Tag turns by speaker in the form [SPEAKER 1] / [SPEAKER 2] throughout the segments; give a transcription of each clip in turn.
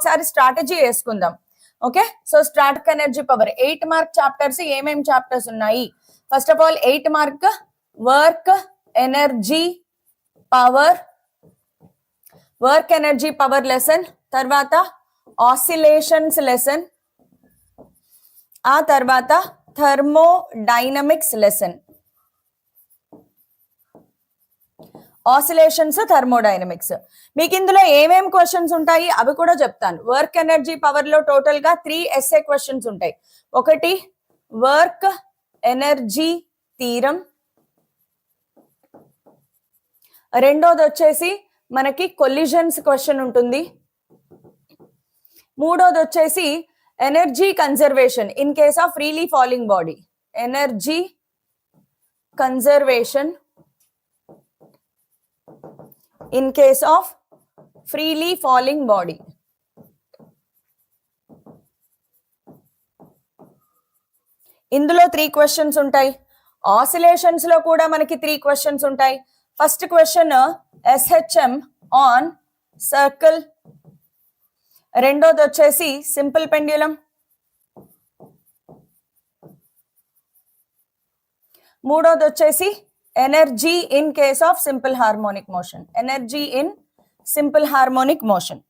[SPEAKER 1] ఒకసారి స్ట్రాటజీ వేసుకుందాం. Okay, so static energy power 8 mark chapters ఏమేం చాప్టర్స్ ఉన్నాయి? First of all 8 mark work energy power lesson, తర్వాత oscillations lesson, ఆ తర్వాత థర్మోడైనమిక్స్ లెసన్. Oscillations, thermodynamics. మీకు ఇందులో ఏమేం క్వశ్చన్స్ ఉంటాయి అవి కూడా చెప్తాను. వర్క్ ఎనర్జీ పవర్ లో టోటల్ గా 3 ఎస్ఏ క్వశ్చన్స్ ఉంటాయి. ఒకటి వర్క్ ఎనర్జీ థీరం, రెండోది వచ్చేసి మనకి కొలిజన్స్ క్వశ్చన్ ఉంటుంది, మూడోది వచ్చేసి energy conservation in case of freely falling body, energy conservation in case of freely falling body. ఇందులో 3 క్వశ్చన్స్ ఉంటాయి. ఆసిలేషన్స్ లో కూడా మనకి 3 క్వశ్చన్స్ ఉంటాయి. First question SHM on circle, రెండోది వచ్చేసి సింపుల్ పెండ్యులం, మూడోది వచ్చేసి energy in case of simple harmonic motion, energy in simple harmonic motion.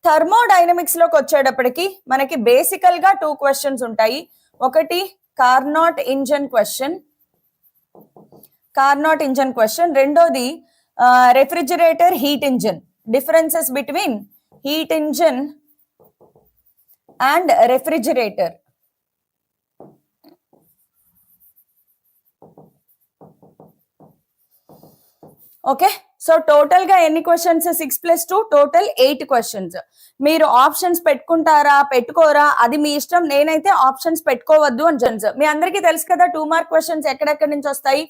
[SPEAKER 1] Thermodynamics లోకి వచ్చేటప్పటికి మనకి బేసికల్ గా 2 క్వశ్చన్స్ ఉంటాయి. ఒకటి కార్నాట్ ఇంజన్ క్వశ్చన్, రెండోది refrigerator heat engine, differences between heat engine and refrigerator. Okay, so total గా ఎన్ని క్వశ్చన్స్? 6+2 total 8 questions. మీరు ఆప్షన్స్ పెట్టుకుంటారా పెట్టుకోరా అది మీ ఇష్టం. నేనైతే ఆప్షన్స్ పెట్టుకోవద్దు అని. మీ అందరికీ తెలుసు కదా 2 మార్క్ క్వశ్చన్స్ ఎక్కడెక్కడి నుంచి వస్తాయి.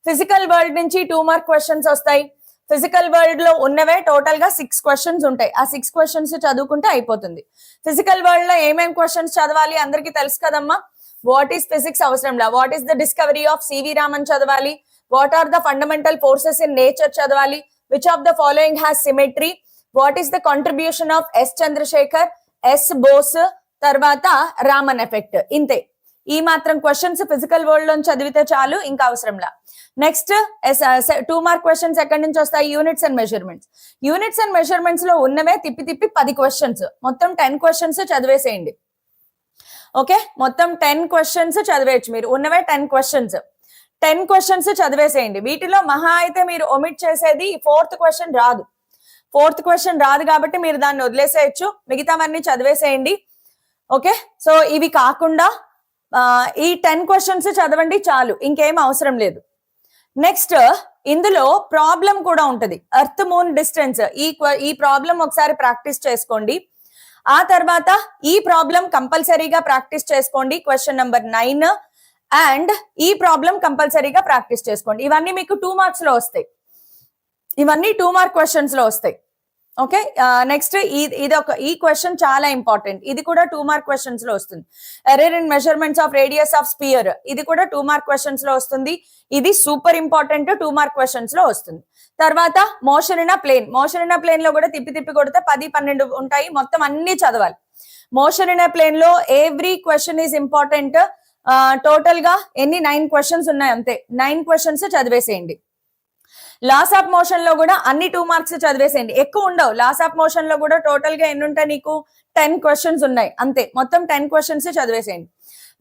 [SPEAKER 1] ఫిజికల్ వరల్డ్ నుంచి 2 మార్క్ క్వశ్చన్స్ వస్తాయి. ఫిజికల్ వరల్డ్ లో ఉన్నవే టోటల్ గా 6 క్వశ్చన్స్ ఉంటాయి. ఆ 6 క్వశ్చన్స్ చదువుకుంటే అయిపోతుంది. ఫిజికల్ వరల్డ్ లో ఏమేం క్వశ్చన్స్ చదవాలి అందరికీ తెలుసు కదమ్మా. వాట్ ఈస్ ఫిజిక్స్ అవసరంలా, what is the discovery of CV Raman చదవాలి, what are the fundamental forces in nature చదవాలి, which of the following has symmetry, what is the contribution of S Chandrasekhar, S Bose, తర్వాత Raman effect. ఇంతే, ఈ మాత్రం questions physical world లో చదివితే చాలు, ఇంకా అవసరంలా. నెక్స్ట్ 2 మార్క్ క్వశ్చన్స్ ఎక్కడి నుంచి వస్తాయి? యూనిట్స్ అండ్ మెజర్మెంట్స్ లో ఉన్నవే తిప్పి 10 క్వశ్చన్స్, మొత్తం 10 క్వశ్చన్స్ చదివేసేయండి. ఓకే, మొత్తం 10 క్వశ్చన్స్ చదివేయచ్చు. మీరు ఉన్నవే 10 క్వశ్చన్స్ చదివేసేయండి. వీటిలో మహా అయితే మీరు ఒమిట్ చేసేది 4th క్వశ్చన్ రాదు కాబట్టి మీరు దాన్ని వదిలేసేయచ్చు, మిగతావన్నీ చదివేసేయండి. ఓకే, సో ఇవి కాకుండా ఈ 10 క్వశ్చన్స్ చదవండి చాలు, ఇంకేం అవసరం లేదు. నెక్స్ట్ ఇందులో ప్రాబ్లం కూడా ఉంటది, ఎర్త్ మూన్ డిస్టెన్స్. ఈ ప్రాబ్లం ఒకసారి ప్రాక్టీస్ చేసుకోండి. ఆ తర్వాత ఈ ప్రాబ్లం కంపల్సరీగా ప్రాక్టీస్ చేసుకోండి, క్వశ్చన్ నెంబర్ 9. అండ్ ఈ ప్రాబ్లం కంపల్సరీగా ప్రాక్టీస్ చేసుకోండి. ఇవన్నీ మీకు 2 మార్క్స్ లో వస్తాయి, ఇవన్నీ 2 మార్క్ క్వశ్చన్స్ లో వస్తాయి. ఓకే, నెక్స్ట్ ఈ క్వశ్చన్ చాలా ఇంపార్టెంట్, ఇది కూడా 2 మార్క్ క్వశ్చన్స్ లో వస్తుంది. Error in measurements of radius of sphere, ఇది కూడా 2 మార్క్ క్వశ్చన్స్ లో వస్తుంది. ఇది సూపర్ ఇంపార్టెంట్, 2 మార్క్ క్వశ్చన్స్ లో వస్తుంది. తర్వాత మోషన్ ఇన్ అ ప్లేన్ లో కూడా తిప్పి కొడితే 10-12 ఉంటాయి, మొత్తం అన్ని చదవాలి. మోషన్ ఇన్ అ ప్లేన్ లో every question is important. Total గా ఎన్ని 9 క్వశ్చన్స్ ఉన్నాయి, అంతే 9 క్వశ్చన్స్ చదివేసేయండి. లాస్ ఆఫ్ మోషన్ లో కూడా అన్ని 2 మార్క్స్ చదివేసేయండి, ఎక్కువ ఉండవు. లాస్ ఆఫ్ మోషన్ లో కూడా టోటల్ గా ఎన్ని ఉంటాయి నీకు? 10 క్వశ్చన్స్ ఉన్నాయి, అంతే మొత్తం 10 క్వశ్చన్స్ చదివేసేయండి.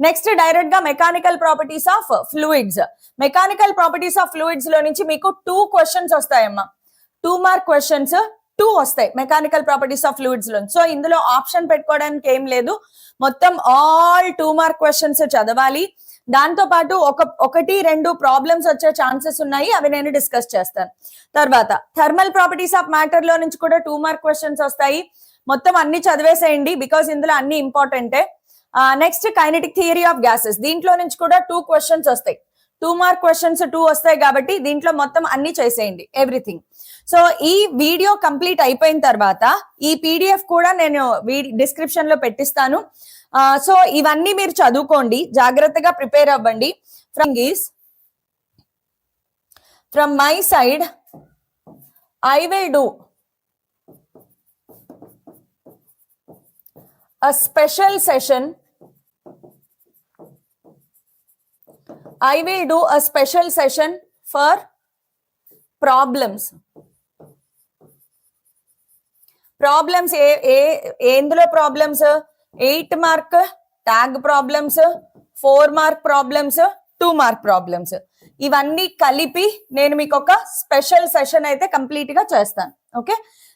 [SPEAKER 1] నెక్స్ట్ డైరెక్ట్ గా మెకానికల్ ప్రాపర్టీస్ ఆఫ్ ఫ్లూయిడ్స్ లో నుంచి మీకు 2 క్వశ్చన్స్ వస్తాయమ్మా. 2 మార్క్ క్వశ్చన్స్ 2 వస్తాయి మెకానికల్ ప్రాపర్టీస్ ఆఫ్ ఫ్లూయిడ్స్ లో. సో ఇందులో ఆప్షన్ పెట్టుకోవడానికి ఏం లేదు, మొత్తం ఆల్ 2 మార్క్ క్వశ్చన్స్ చదవాలి. దాంతో పాటు 1-2 ప్రాబ్లమ్స్ వచ్చే ఛాన్సెస్ ఉన్నాయి, అవి నేను డిస్కస్ చేస్తాను. తర్వాత థర్మల్ ప్రాపర్టీస్ ఆఫ్ మ్యాటర్ లో నుంచి కూడా 2 మార్క్ క్వశ్చన్స్ వస్తాయి, మొత్తం అన్ని చదివేసేయండి బికాస్ ఇందులో అన్ని ఇంపార్టెంటే. Next kinetic theory of gases, దీంట్లో నుంచి కూడా 2 క్వశ్చన్స్ వస్తాయి. 2 మార్క్ క్వశ్చన్స్ 2 వస్తాయి కాబట్టి దీంట్లో మొత్తం అన్ని చేసేయండి, ఎవ్రీథింగ్. సో ఈ వీడియో కంప్లీట్ అయిపోయిన తర్వాత ఈ పీడిఎఫ్ కూడా నేను డిస్క్రిప్షన్ లో పెట్టిస్తాను. సో ఇవన్నీ మీరు చదువుకోండి, జాగ్రత్తగా ప్రిపేర్ అవ్వండి. From my side I will do a special session. I will do a special session for problems. Problems ఎందులో problems 8 mark tag problems 4 mark problems 2 mark problems ఇవన్నీ కలిపి నేను మీకు ఒక స్పెషల్ సెషన్ అయితే కంప్లీట్ గా చేస్తాను. Okay,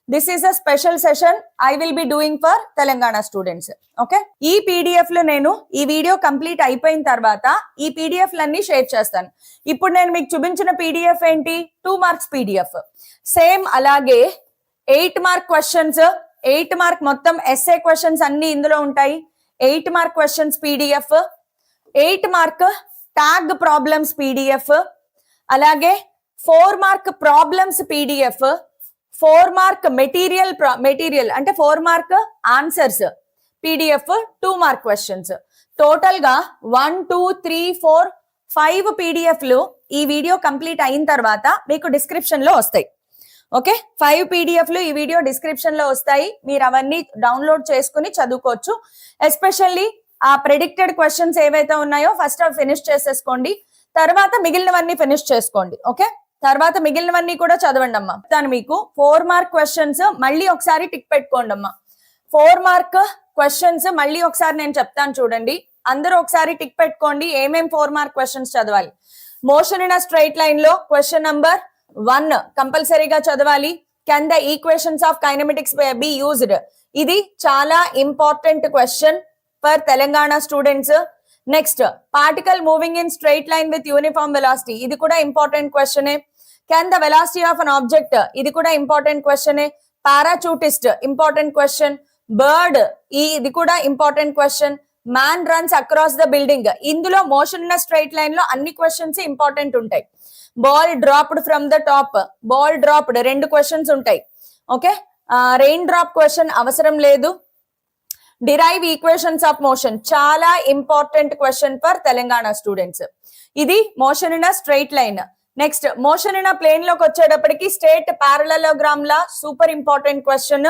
[SPEAKER 1] this is a special session I will be doing for Telangana students. Okay, ఈ పీడిఎఫ్ లో నేను ఈ వీడియో కంప్లీట్ అయిపోయిన తర్వాత ఈ పీడిఎఫ్ లన్నీ షేర్ చేస్తాను. ఇప్పుడు నేను మీకు చూపించిన పీడిఎఫ్ ఏంటి, 2 మార్క్స్ పీడిఎఫ్. సేమ్ అలాగే 8 మార్క్ క్వశ్చన్స్, 8 మార్క్ మొత్తం ఎస్ఏ క్వశ్చన్స్ అన్ని ఇందులో ఉంటాయి. 8 mark questions PDF, 8 mark tag problems PDF, అలాగే 4 mark problems PDF, 4 mark material అంటే 4 mark answers PDF, 2 mark questions. Total గా 1 2 3 4 5 పీడిఎఫ్లు ఈ వీడియో కంప్లీట్ అయిన తర్వాత మీకు డిస్క్రిప్షన్ లో వస్తాయి. ఓకే, 5 పీడిఎఫ్లు ఈ వీడియో డిస్క్రిప్షన్ లో వస్తాయి. మీరు అవన్నీ డౌన్లోడ్ చేసుకుని చదువుకోవచ్చు. ఎస్పెషల్లీ ఆ ప్రెడిక్టెడ్ క్వశ్చన్స్ ఏవైతే ఉన్నాయో ఫస్ట్ అవి ఫినిష్ చేసేసుకోండి, తర్వాత మిగిలినవన్నీ ఫినిష్ చేసుకోండి. ఓకే, తర్వాత మిగిలినవన్నీ కూడా చదవండి అమ్మా. దాని మీకు 4 మార్క్ క్వశ్చన్స్ మళ్ళీ ఒకసారి టిక్ పెట్టుకోండి అమ్మా. 4 మార్క్ క్వశ్చన్స్ మళ్ళీ ఒకసారి నేను చెప్తాను చూడండి, అందరూ ఒకసారి టిక్ పెట్టుకోండి ఏమేం 4 మార్క్ క్వశ్చన్స్ చదవాలి. Motion in a straight line లో క్వశ్చన్ నంబర్ 1 కంపల్సరీగా చదవాలి. Can the equations of kinematics be used, ఇది చాలా important question for Telangana students. Next, particle moving in straight line with uniform velocity, ఇది కూడా important question. Can the velocity of an object, ఇది కూడా important question. Parachutist important question. Bird, ఇది కూడా important question. Man runs across the building, ఇందులో motion in straight line లో అన్ని questions important ఉంటాయి. Ball dropped from the top, ball dropped 2 questions ఉంటాయి. Okay, raindrop question అవసరం లేదు. Derive equations of motion, చాలా important question for Telangana students. ఇది motion in straight line. Next, motion in plane లోకి వచ్చేటప్పటికి state parallelogram law super important question.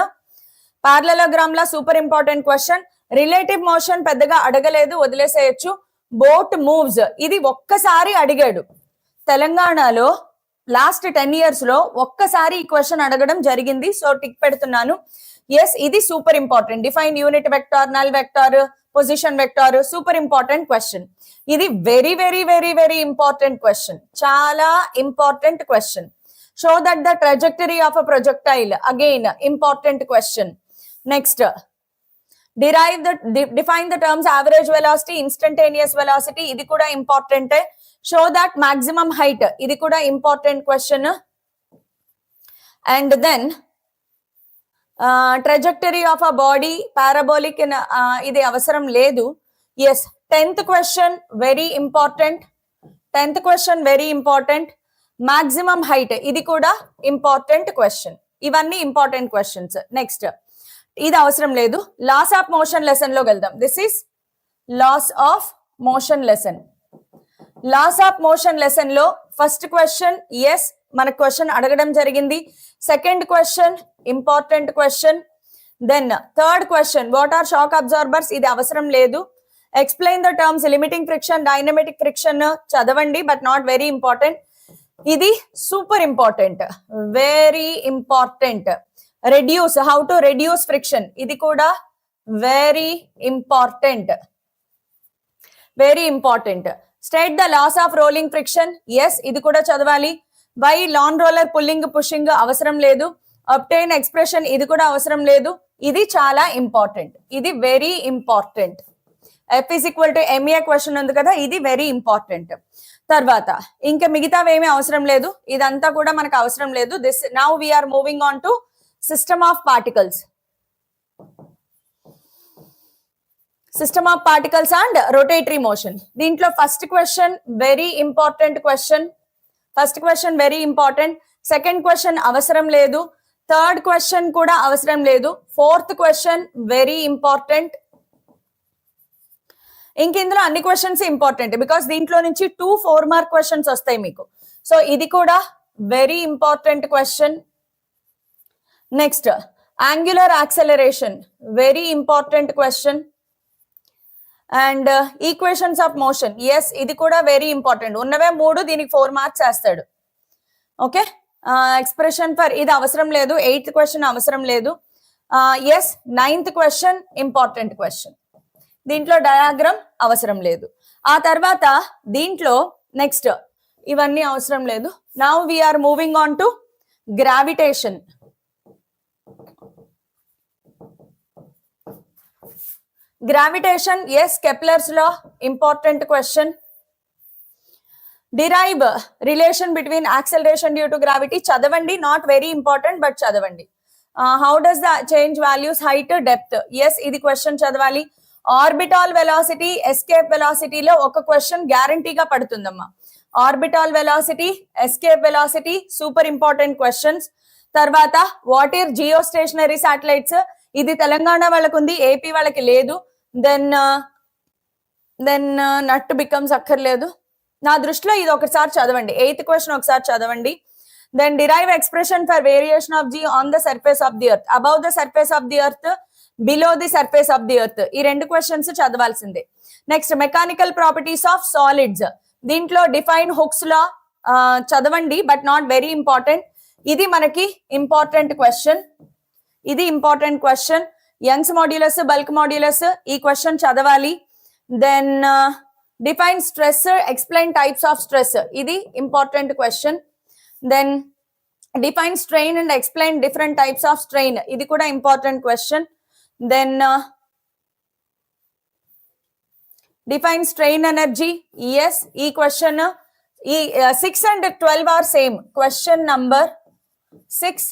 [SPEAKER 1] Parallelogram law super important question. Relative motion పెద్దగా అడగలేదు, వదిలేసేయచ్చు. Boat moves, ఇది ఒక్కసారి అడిగాడు తెలంగాణలో లాస్ట్ 10 years లో ఒక్కసారి ఈ క్వశ్చన్ అడగడం జరిగింది. సో టిక్ పెడుతున్నాను. ఎస్, ఇది super important. Define unit vector, null vector, position vector, super important question. ఇది very very very very important question, చాలా important question. Show that the trajectory of a projectile, again important question. Next, define the terms average velocity, instantaneous velocity, ఇది కూడా important. Show that maximum height, ఇది కూడా important question. And then trajectory of a body parabolic, ఇది అవసరం లేదు. Yes, 10th question very important. 10th question very important. Maximum height, ఇది కూడా important question. ఇవన్నీ ఇంపార్టెంట్ క్వశ్చన్స్. నెక్స్ట్, ఇది అవసరం లేదు. లాస్ ఆఫ్ మోషన్ లెసన్ లోకి వెళ్దాం. This is loss of motion lesson. Loss of motion lesson లో ఫస్ట్ క్వశ్చన్, ఎస్ మన క్వశ్చన్ అడగడం జరిగింది. Second question important question. Then third question, what are shock absorbers, ఇది అవసరం లేదు. Explain the terms limiting friction, dynamic friction చదవండి, but not very important. ఇది super important, very important. Reduce, how to reduce friction, ఇది కూడా very important, very important. State the laws of rolling friction, yes ఇది కూడా చదవాలి. Why lawn roller pulling pushing అవసరం లేదు. Obtain expression, ఇది కూడా అవసరం లేదు. ఇది చాలా ఇంపార్టెంట్, ఇది very important. F is equal to MA question ఉంది కదా, ఇది వెరీ ఇంపార్టెంట్. తర్వాత ఇంకా మిగతావేమీ అవసరం లేదు, ఇదంతా కూడా మనకు అవసరం లేదు. This now we are moving on to system of particles. System of particles and rotatory motion. దీంట్లో first question very important question. First question very important. Second question అవసరం లేదు. థర్డ్ క్వశ్చన్ కూడా అవసరం లేదు. Fourth question very important. ఇంక ఇందులో అన్ని questions important, because దీంట్లో నుంచి 2 4 మార్క్ క్వశ్చన్స్ వస్తాయి మీకు. సో ఇది కూడా very important question. Next, angular acceleration very important question. And equations of motion, yes ఇది కూడా వెరీ ఇంపార్టెంట్. ఉన్నవే 3, దీనికి 4 మార్క్స్ వేస్తాడు. ఓకే, ఎక్స్ప్రెషన్ ఫర్ ఇది అవసరం లేదు. 8th క్వశ్చన్ అవసరం లేదు. Yes 9th question important question. దీంట్లో డయాగ్రామ్ అవసరం లేదు. ఆ తర్వాత దీంట్లో నెక్స్ట్ ఇవన్నీ అవసరం లేదు. Now we are moving on to gravitation. Gravitation, yes Kepler's law important question. Derive relation between acceleration due to gravity చదవండి, నాట్ వెరీ ఇంపార్టెంట్ బట్ చదవండి. How does the change values height depth, yes ఇది question చదవాలి. Orbital velocity escape వెలాసిటీలో ఒక question గ్యారంటీగా పడుతుందమ్మా. Orbital velocity escape velocity super important questions. తర్వాత what ఈర్ Jio stationery satellites, ఇది తెలంగాణ వాళ్ళకు ఉంది, ఏపీ వాళ్ళకి లేదు. దెన్ నట్ బికమ్స్ అక్కర్లేదు. నా దృష్టిలో ఇది ఒకసారి చదవండి. 8th క్వశ్చన్ ఒకసారి చదవండి. Then derive expression for variation of g on the surface of the earth, above the surface of the earth, below the surface of the earth. ఈ 2 క్వశ్చన్స్ చదవాల్సిందే. Next mechanical properties of solids, దీంట్లో define Hooke's law చదవండి but not very important. ఇది మనకి important question. ఇది important question. Young's modulus bulk modulus ఈ question చదవాలి. Then define stress, explain types of stress, ఇది important question. Then define strain and explain different types of strain, ఇది కూడా important question. Then define strain energy, yes ఈ question. ఈ 6 and 12 are same. Question number 6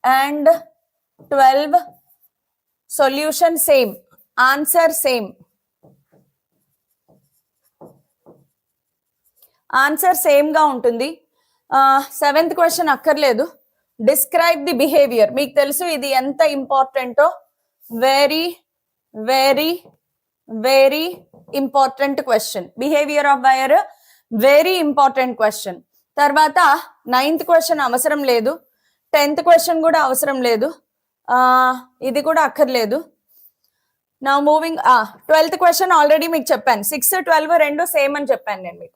[SPEAKER 1] and 12 solution same, answer same. Answer same గా ఉంటుంది. 7th question అక్కర్లేదు. Describe the behaviour, మీకు తెలుసు ఇది ఎంత ఇంపార్టెంటో. Very very very important question. Behaviour of wire very important question. తర్వాత 9th క్వశ్చన్ అవసరం లేదు. 10th క్వశ్చన్ కూడా అవసరం లేదు. ఇది కూడా అక్కర్లేదు. నా మూవింగ్ 12th క్వశ్చన్ ఆల్రెడీ మీకు చెప్పాను. 6, 12 రెండు సేమ్ అని చెప్పాను నేను మీకు.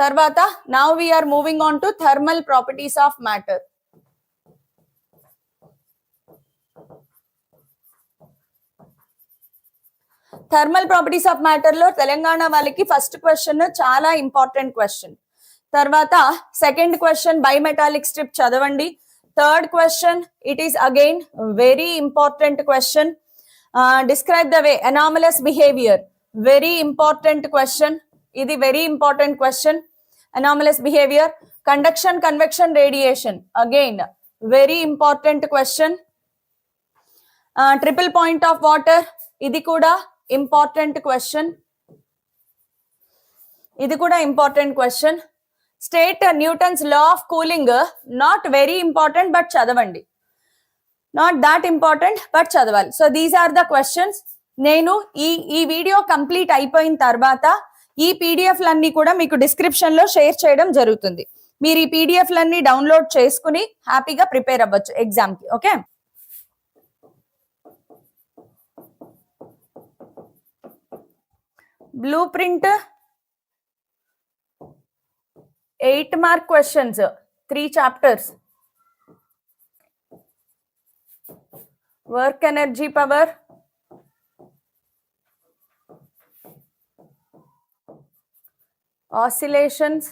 [SPEAKER 1] తర్వాత now we are moving on to thermal properties of matter. Thermal properties of matter లో తెలంగాణ వాళ్ళకి ఫస్ట్ క్వశ్చన్ చాలా ఇంపార్టెంట్ క్వశ్చన్. తర్వాత 2nd క్వశ్చన్ బైమెటాలిక్ స్ట్రిప్ చదవండి. 3rd question it is again very important question. Describe the way anomalous behaviour, very important question. ఇది very important question. Anomalous behaviour. Conduction convection radiation again very important question. Triple point of water, ఇది కూడా important question. ఇది కూడా important question. State Newton's law of cooling, not very important but చదవండి. Not that important but చదవాలి. So these are the questions. నేను ఈ video complete అయిపోయిన తర్వాత ఈ పీడిఎఫ్లన్నీ కూడా మీకు డిస్క్రిప్షన్ లో షేర్ చేయడం జరుగుతుంది. మీరు ఈ పీడిఎఫ్లన్నీ డౌన్లోడ్ చేసుకుని హ్యాపీగా ప్రిపేర్ అవ్వచ్చు ఎగ్జామ్ కి. Okay, blue print 8 mark questions, 3 chapters. Work energy power, oscillations,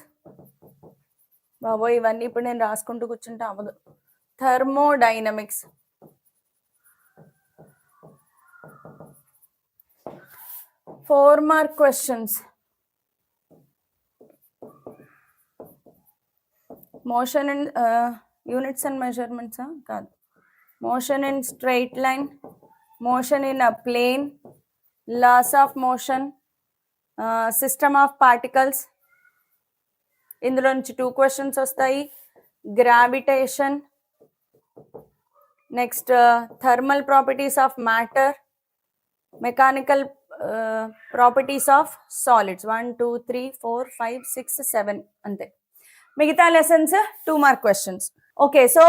[SPEAKER 1] బాబోయ్ ఇవన్నీ ఇప్పుడు నేను రాసుకుంటూ కూర్చుంటే అవ్వదు. Thermodynamics, four mark questions. Motion and units and measurements కాదు. Motion in straight line, motion in a plane, laws of motion, system of particles. ఇందులో నుంచి 2 క్వశ్చన్స్ వస్తాయి. Gravitation, next thermal properties of matter, mechanical properties of solids. 1, 2, 3, 4, 5, 6, 7 అంతే. మిగతా lessons 2 mark questions. Okay, so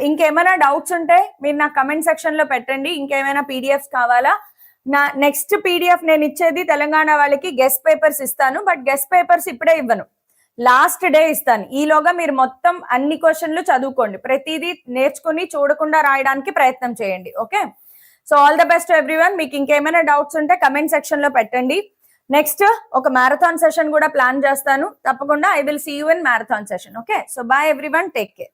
[SPEAKER 1] ఇంకేమైనా doubts ఉంటే మీరు నా comment section లో పెట్టండి. ఇంకేమైనా పీడిఎఫ్స్ కావాలా? నా నెక్స్ట్ పీడిఎఫ్ నేను ఇచ్చేది తెలంగాణ వాళ్ళకి గెస్ట్ పేపర్స్ ఇస్తాను, బట్ గెస్ట్ పేపర్స్ ఇప్పుడే ఇవ్వను, లాస్ట్ డే ఇస్తాను. ఈలోగా మీరు మొత్తం అన్ని క్వశ్చన్లు చదువుకోండి, ప్రతిదీ నేర్చుకుని చూడకుండా రాయడానికి ప్రయత్నం చేయండి. Okay, so all the best everyone. మీకు ఇంకేమైనా డౌట్స్ ఉంటే కమెంట్ సెక్షన్ లో పెట్టండి. నెక్స్ట్ ఒక మ్యారథాన్ సెషన్ కూడా ప్లాన్ చేస్తాను తప్పకుండా. I will see you in marathon session. Okay, so bye everyone, take care.